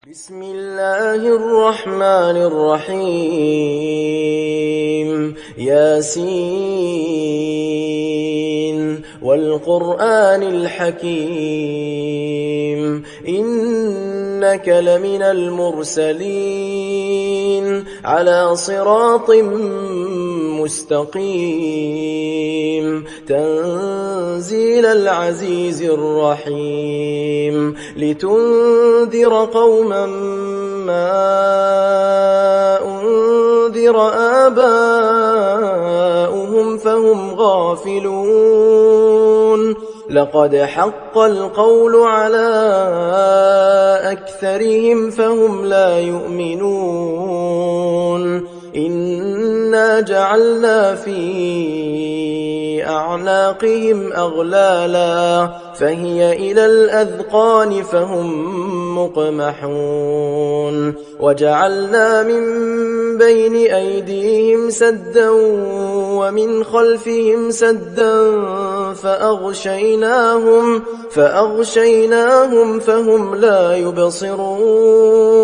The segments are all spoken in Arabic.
بسم الله الرحمن الرحيم ياسين والقرآن الحكيم إنك لمن المرسلين على صراط مستقيم تنزيل العزيز الرحيم لتنذر قوما ما أنذر آباؤهم فهم غافلون لقد حق القول على أكثرهم فهم لا يؤمنون إنا جعلنا في أعناقهم أغلالا فهي إلى الأذقان فهم مقمحون وجعلنا من بين أيديهم سدا ومن خلفهم سدا فأغشيناهم فهم لا يبصرون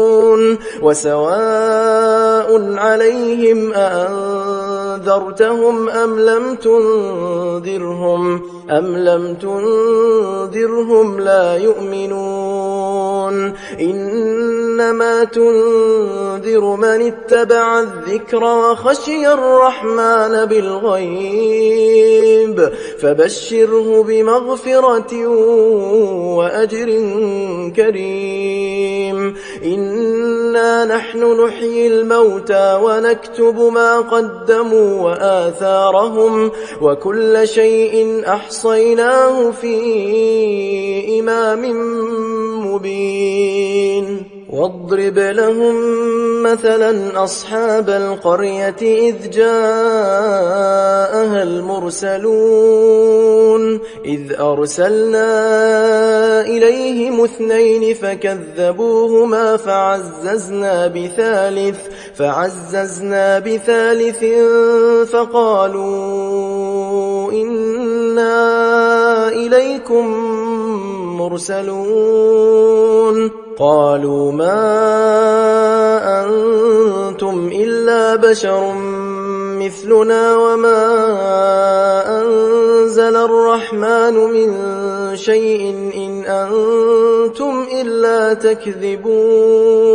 وسواء عليهم أأنذرتهم أم لم تنذرهم لا يؤمنون إنما تنذر من اتبع الذكر وخشي الرحمن بالغيب فبشره بمغفرة وأجر كريم إنا نحن نحيي الموتى ونكتب ما قدموا وآثارهم وكل شيء أحصيناه في إمام مبين واضرب لهم مثلا أصحاب القرية إذ جاءها المرسلون إذ أرسلنا إليهم 2 فكذبوهما فعززنا بثالث فقالوا إنا إليكم مرسلون قالوا ما أنتم إلا بشر مثلنا وما أنزل الرحمن من شيء إن أنتم إلا تكذبون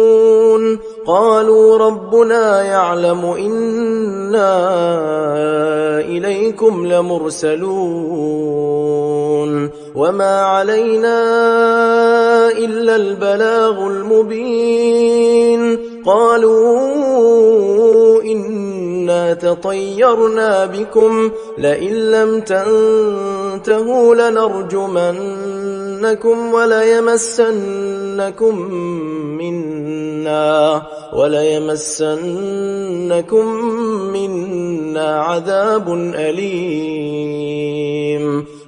قالوا ربنا يعلم إنا إليكم لمرسلون وما علينا إلا البلاغ المبين قالوا إنا تطيرنا بكم لئن لم تنتهوا لنرجمنكم وليمسنكم منا عذاب أليم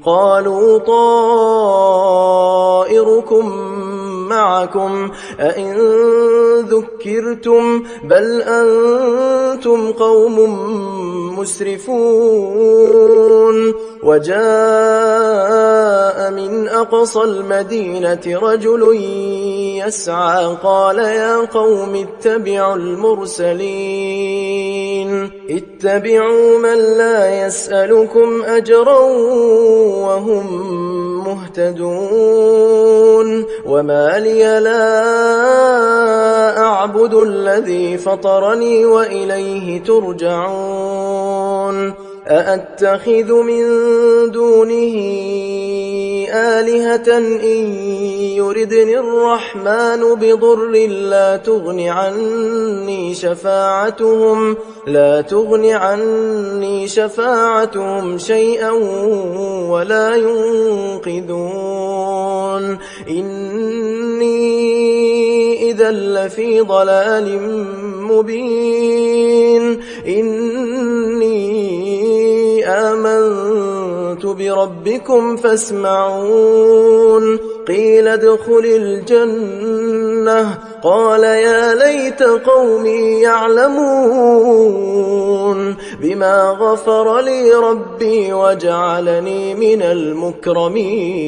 قالوا طائركم معكم أئن ذكرتم بل أنتم قوم مسرفون وجاء من أقصى المدينة رجل يسعى قال يا قوم اتبعوا اتبعوا من لا يسألكم أجرا وهم مهتدون وما لي لا أعبد الذي فطرني وإليه ترجعون أأتخذ من دونه آلهة إن يردني الرحمن بضر لا تغن عني شفاعتهم شيئا ولا ينقذون إني إذا لفي ضلال مبين إني آمنت بربكم فاسمعون قيل ادخل الجنة قال يا ليت قومي يعلمون بما غفر لي ربي وجعلني من المكرمين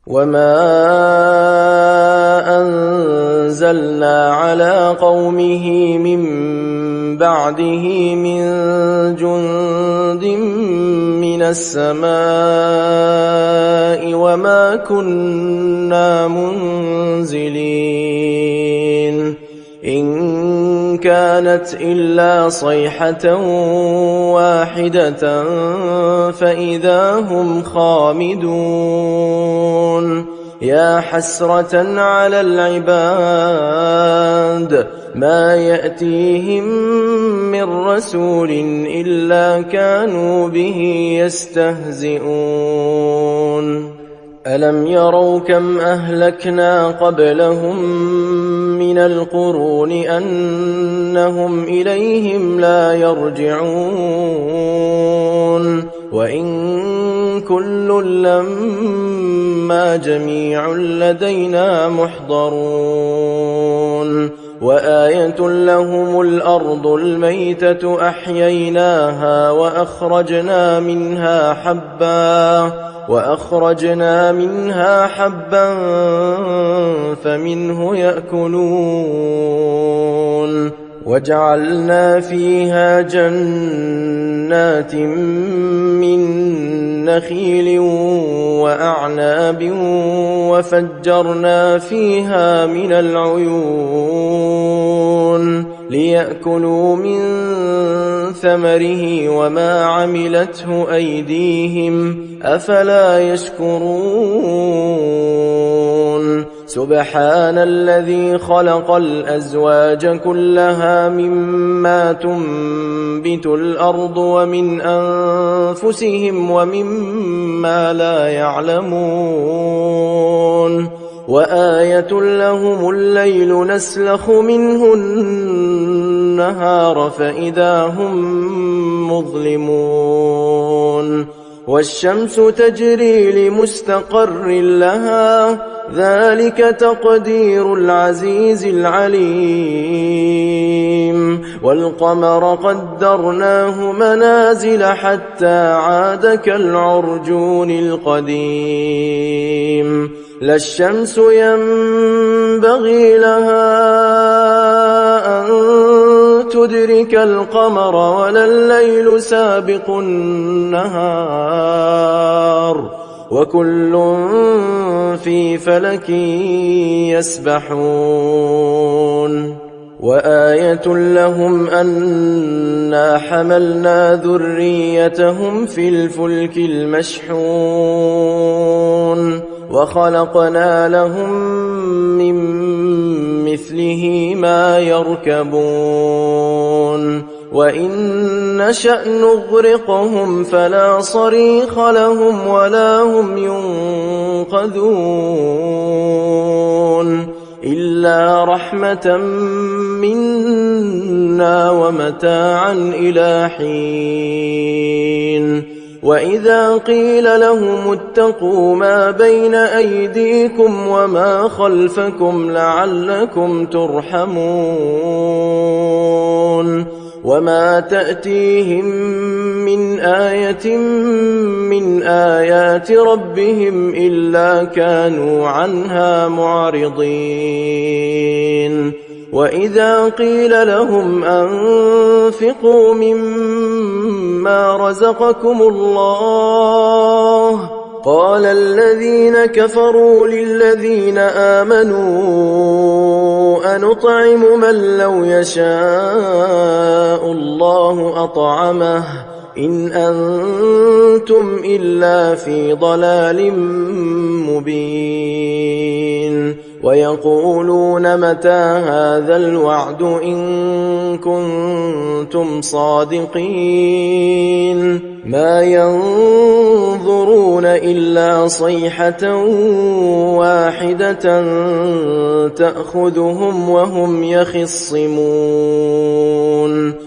وما أنزلنا على قومه من بعده من جند من السماء وما كنا منزلين إن كانت إلا صيحة واحدة فإذا هم خامدون يا حسرة على العباد ما يأتيهم من رسول إلا كانوا به يستهزئون ألم يروا كم أهلكنا قبلهم من القرون أنهم إليهم لا يرجعون وإن كل لما جميع لدينا محضرون وآية لهم الأرض الميتة أحييناها وأخرجنا منها حبا فمنه يأكلون وجعلنا فيها جنات من نخيل وأعناب وفجرنا فيها من العيون ليأكلوا من ثمره وما عملته أيديهم أفلا يشكرون سبحان الذي خلق الأزواج كلها مما تنبت الأرض ومن أنفسهم ومما لا يعلمون وآية لهم الليل نسلخ منه النهار فإذا هم مظلمون والشمس تجري لمستقر لها ذلك تقدير العزيز العليم والقمر قدرناه منازل حتى عاد كالعرجون القديم لا الشمس ينبغي لها أن تدرك القمر ولا الليل سابق النهار وكل في فلك يسبحون وآية لهم أنا حملنا ذريتهم في الفلك المشحون وخلقنا لهم من مثله ما يركبون وإن نشأ نغرقهم فلا صريخ لهم ولا هم ينقذون إلا رحمة منا ومتاعا إلى حين وإذا قيل لهم اتقوا ما بين أيديكم وما خلفكم لعلكم ترحمون وما تأتيهم من آية من آيات ربهم إلا كانوا عنها معرضين وإذا قيل لهم أنفقوا مما رزقكم الله قال الذين كفروا للذين آمنوا أنطعم من لو يشاء الله أطعمه إن أنتم إلا في ضلال مبين ويقولون متى هذا الوعد إن كنتم صادقين ما ينظرون إلا صيحة واحدة تأخذهم وهم يخصمون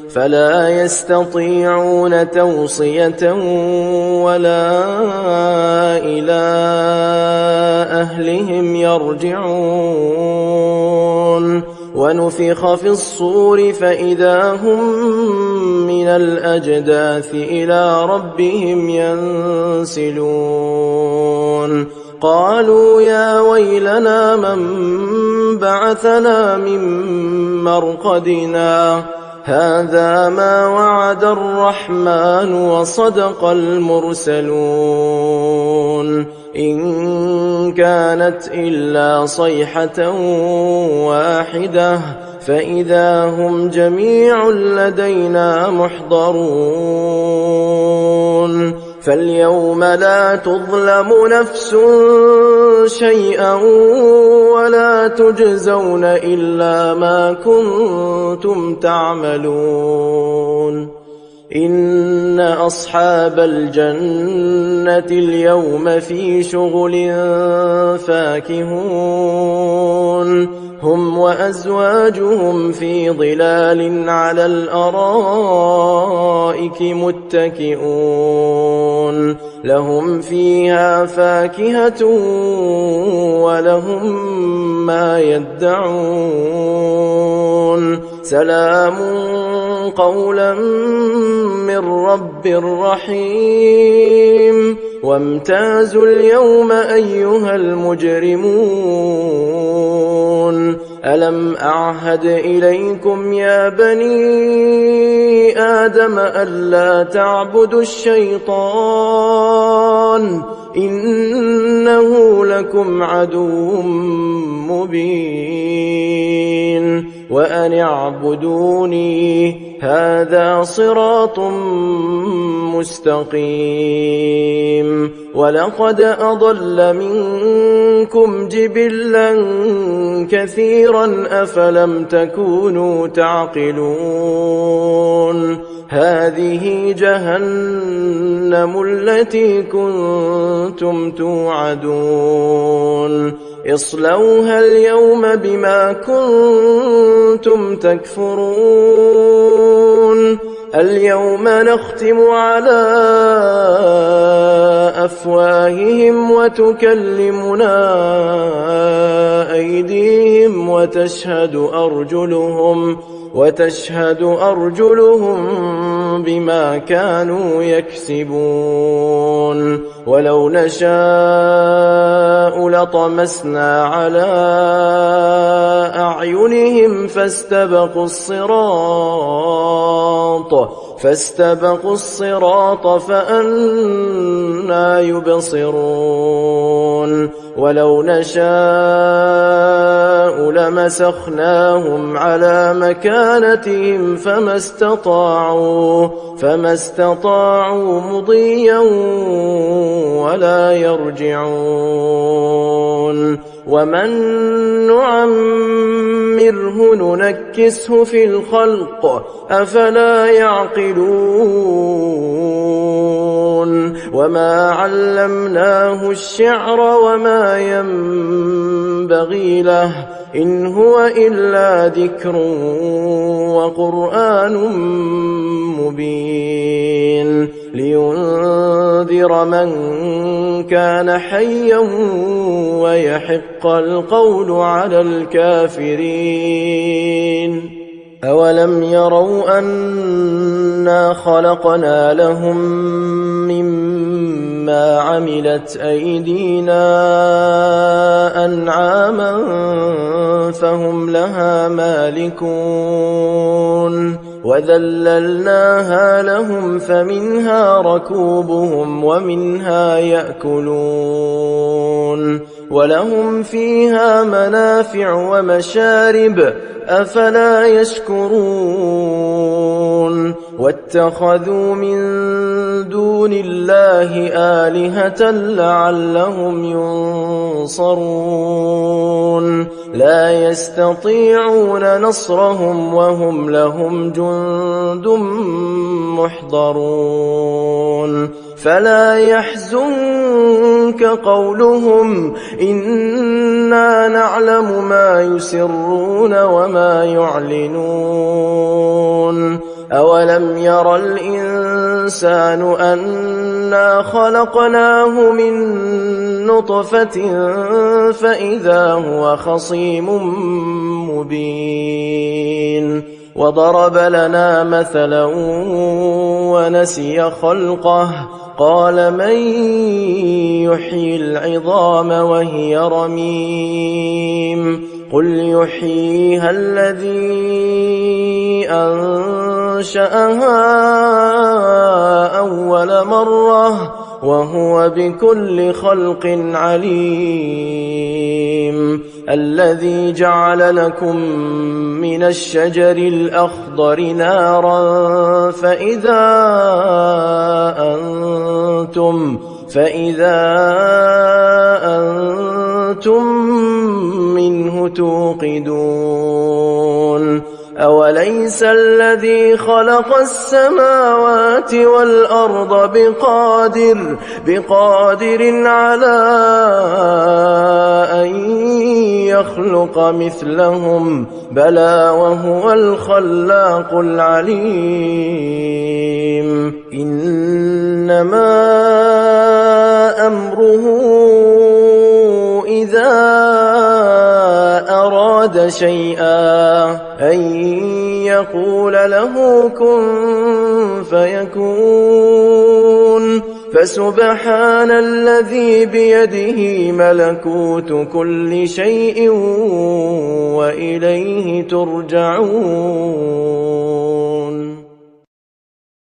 فلا يستطيعون توصية ولا إلى أهلهم يرجعون ونفخ في الصور فإذا هم من الأجداث إلى ربهم ينسلون قالوا يا ويلنا من بعثنا من مرقدنا هذا ما وعد الرحمن وصدق المرسلون إن كانت إلا صيحة واحدة فإذا هم جميع لدينا محضرون فاليوم لا تظلم نفس شيئا ولا تجزون إلا ما كنتم تعملون إن أصحاب الجنة اليوم في شغل فاكهون هم وأزواجهم في ظلال على الأرائك متكئون لهم فيها فاكهة ولهم ما يدعون سلام قولا من رب رحيم وامتازوا اليوم أيها المجرمون ألم أعهد إليكم يا بني آدم ألا تعبدوا الشيطان إنه لكم عدو مبين وأن اعبدوني هذا صراط مستقيم ولقد أضل منكم جبلا كثيرا أفلم تكونوا تعقلون هذه جهنم التي كنتم توعدون اصلوها اليوم بما كنتم تكفرون اليوم نختم على أفواههم وتكلمنا أيديهم وتشهد أرجلهم بما كانوا يكسبون ولو نشاء لطمسنا على أعينهم فاستبقوا الصراط فأنى يبصرون ولو نشاء لمسخناهم على مكانتهم فما استطاعوا مضيا ولا يرجعون ومن نعمره ننكسه في الخلق أفلا يعقلون وما علمناه الشعر وما ينبغي له إن هو إلا ذكر وقرآن مبين لينذر من كان حيا ويحق القول على الكافرين أولم يروا أنا خلقنا لهم مما عملت أيدينا أنعاما فهم لها مالكون وذللناها لهم فمنها ركوبهم ومنها يأكلون ولهم فيها منافع ومشارب أفلا يشكرون واتخذوا من دون الله آلهة لعلهم ينصرون لا يستطيعون نصرهم وهم لهم جند محضرون فلا يحزنك قولهم إنا نعلم ما يسرون وما يعلنون أولم ير الإنسان أنا خلقناه من نطفة فإذا هو خصيم مبين وضرب لنا مثلا ونسي خلقه قال من يحيي العظام وهي رميم قل يحييها الذي أنشأها أول مرة وهو بكل خلق عليم الذي جعل لكم من الشجر الأخضر نارا فإذا أنتم منه توقدون أوليس الذي خلق السماوات والأرض بقادر على أن يخلق مثلهم بلى وهو الخلاق العليم إنما أمره إذا أراد شيئا أن يقول له كن فيكون فسبحان الذي بيده ملكوت كل شيء وإليه ترجعون